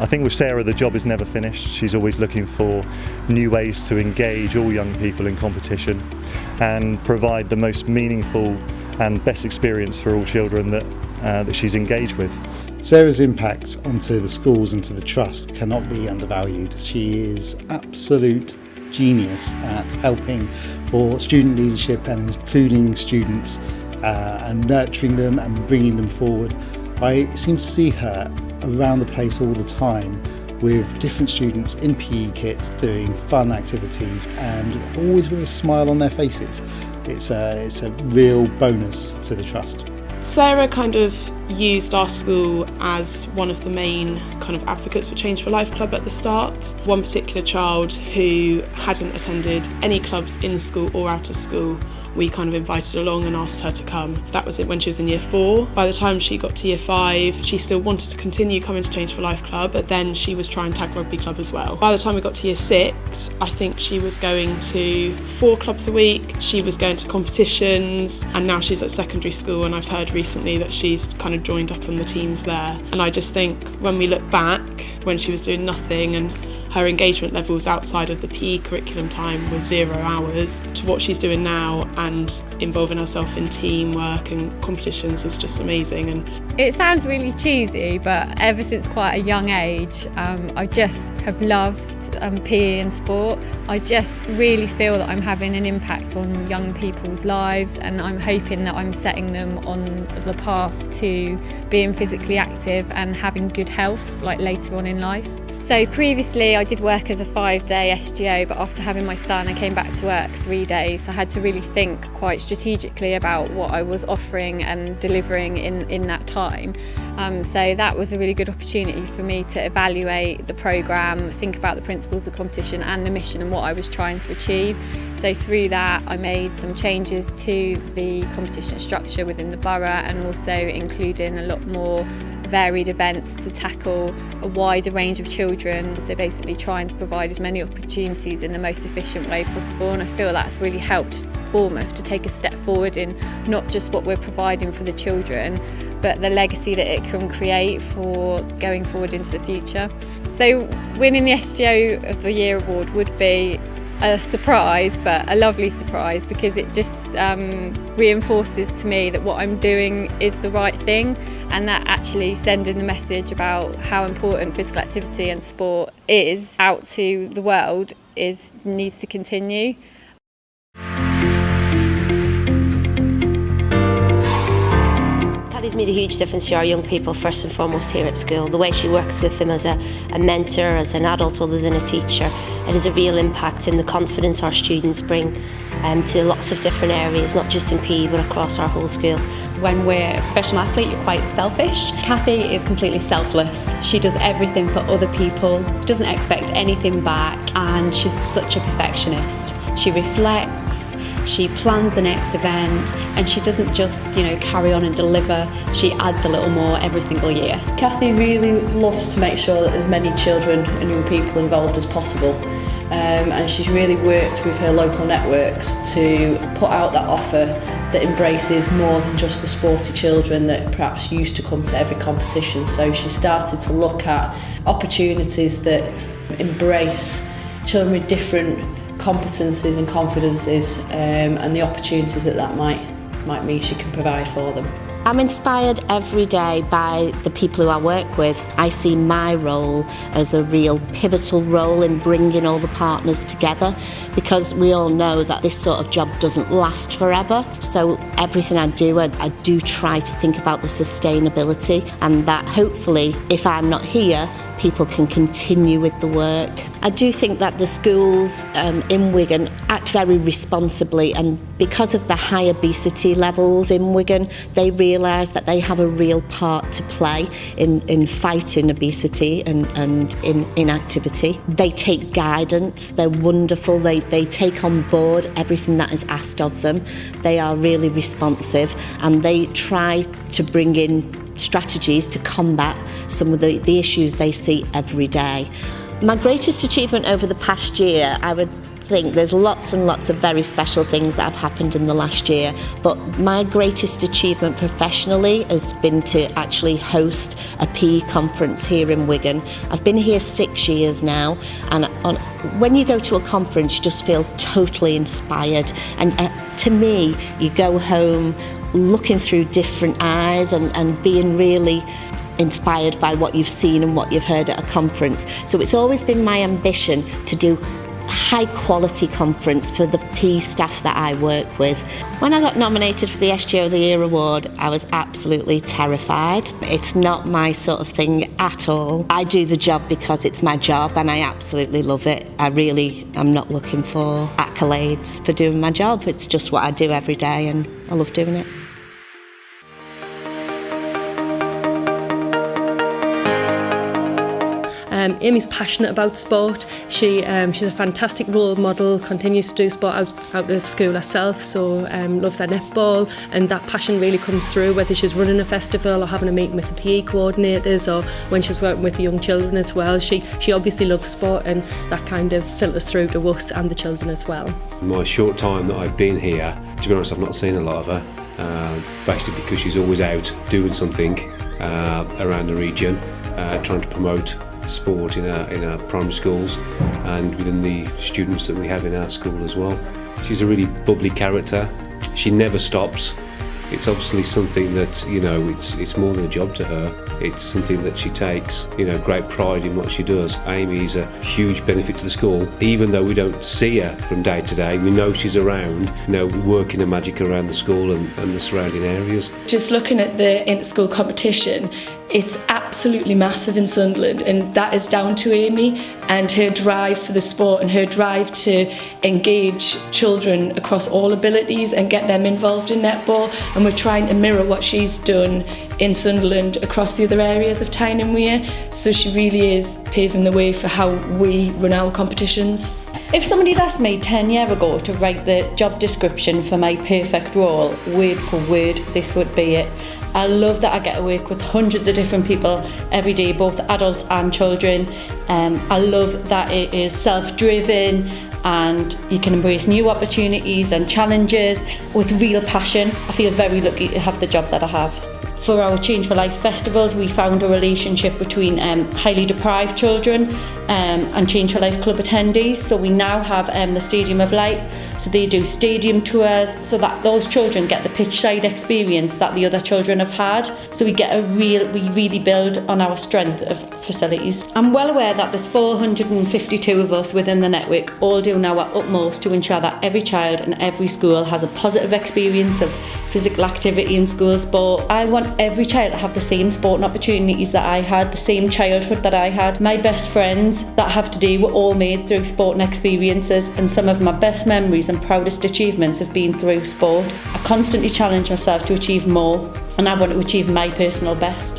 think with Sarah the job is never finished. She's always looking for new ways to engage all young people in competition and provide the most meaningful and best experience for all children that she's engaged with. Sarah's impact onto the schools and to the trust cannot be undervalued. She is absolute genius at helping for student leadership and including students and nurturing them and bringing them forward. I seem to see her around the place all the time with different students in PE kits doing fun activities and always with a smile on their faces. It's a real bonus to the trust. Sarah kind of used our school as one of the main kind of advocates for Change for Life Club at the start. One particular child who hadn't attended any clubs in school or out of school, we kind of invited along and asked her to come. That was it when she was in year 4. By the time she got to year 5, she still wanted to continue coming to Change for Life Club, but then she was trying tag rugby club as well. By the time we got to year 6, I think she was going to 4 clubs a week, she was going to competitions, and now she's at secondary school, and I've heard recently that she's kind of joined up on the teams there. And I just think when we look back, when she was doing nothing and her engagement levels outside of the PE curriculum time was 0 hours, to what she's doing now and involving herself in teamwork and competitions is just amazing. And it sounds really cheesy, but ever since quite a young age, I just have loved PE and sport. I just really feel that I'm having an impact on young people's lives, and I'm hoping that I'm setting them on the path to being physically active and having good health like later on in life. So previously I did work as a 5-day SGO, but after having my son I came back to work 3 days. I had to really think quite strategically about what I was offering and delivering in that time. So that was a really good opportunity for me to evaluate the programme, think about the principles of competition and the mission and what I was trying to achieve. So through that I made some changes to the competition structure within the borough, and also including a lot more varied events to tackle a wider range of children, so basically trying to provide as many opportunities in the most efficient way possible. And I feel that's really helped Bournemouth to take a step forward in not just what we're providing for the children, but the legacy that it can create for going forward into the future. So winning the SGO of the Year award would be a surprise, but a lovely surprise, because it just reinforces to me that what I'm doing is the right thing, and that actually sending the message about how important physical activity and sport is out to the world needs to continue. Kathy's made a huge difference to our young people, first and foremost here at school. The way she works with them as a mentor, as an adult other than a teacher, it has a real impact in the confidence our students bring to lots of different areas, not just in PE but across our whole school. When we're a professional athlete, you're quite selfish. Kathy is completely selfless. She does everything for other people, doesn't expect anything back, and she's such a perfectionist. She reflects, she plans the next event, and she doesn't just, carry on and deliver. She adds a little more every single year. Kathy really loves to make sure that there's many children and young people involved as possible. And she's really worked with her local networks to put out that offer that embraces more than just the sporty children that perhaps used to come to every competition. So she started to look at opportunities that embrace children with different competencies and confidences, and the opportunities that might mean she can provide for them. I'm inspired every day by the people who I work with. I see my role as a real pivotal role in bringing all the partners together, because we all know that this sort of job doesn't last forever. So everything I do try to think about the sustainability, and that hopefully if I'm not here, people can continue with the work. I do think that the schools in Wigan act very responsibly, and because of the high obesity levels in Wigan, they realise that they have a real part to play in fighting obesity and in inactivity. They take guidance, they're wonderful, they take on board everything that is asked of them. They are really responsive, and they try to bring in strategies to combat some of the issues they see every day. My greatest achievement over the past year, I would think there's lots and lots of very special things that have happened in the last year, but my greatest achievement professionally has been to actually host a PE conference here in Wigan. I've been here 6 years now, and when you go to a conference you just feel totally inspired, and to me you go home looking through different eyes and being really inspired by what you've seen and what you've heard at a conference. So it's always been my ambition to do high quality conference for the PE staff that I work with. When I got nominated for the SGO of the Year award, I was absolutely terrified. It's not my sort of thing at all. I do the job because it's my job and I absolutely love it. I'm not looking for accolades for doing my job. It's just what I do every day and I love doing it. Amy's passionate about sport. She's a fantastic role model, continues to do sport out of school herself, so loves her netball, and that passion really comes through whether she's running a festival or having a meeting with the PE coordinators or when she's working with the young children as well. She obviously loves sport, and that kind of filters through to us and the children as well. In my short time that I've been here, to be honest, I've not seen a lot of her, basically because she's always out doing something around the region, trying to promote sport in our primary schools and within the students that we have in our school as well. She's a really bubbly character. She never stops. It's obviously something that, you know, it's more than a job to her. It's something that she takes, you know, great pride in what she does. Amy is a huge benefit to the school. Even though we don't see her from day to day, we know she's around, you know, working her magic around the school and the surrounding areas. Just looking at the inter-school competition, it's absolutely massive in Sunderland, and that is down to Amy and her drive for the sport and her drive to engage children across all abilities and get them involved in netball. And we're trying to mirror what she's done in Sunderland across the other areas of Tyne and Wear. So she really is paving the way for how we run our competitions. If somebody had asked me 10 years ago to write the job description for my perfect role, word for word, this would be it. I love that I get to work with hundreds of different people every day, both adults and children. I love that it is self-driven and you can embrace new opportunities and challenges with real passion. I feel very lucky to have the job that I have. For our Change for Life festivals, we found a relationship between highly deprived children and Change for Life club attendees. So we now have the Stadium of Light. So they do stadium tours so that those children get the pitch side experience that the other children have had. So we really build on our strength of facilities. I'm well aware that there's 452 of us within the network, all doing our utmost to ensure that every child and every school has a positive experience of physical activity in school sport. I want every child to have the same sporting opportunities that I had, the same childhood that I had. My best friends that have today were all made through sporting experiences, and some of my best memories and proudest achievements have been through sport. I constantly challenge myself to achieve more, and I want to achieve my personal best.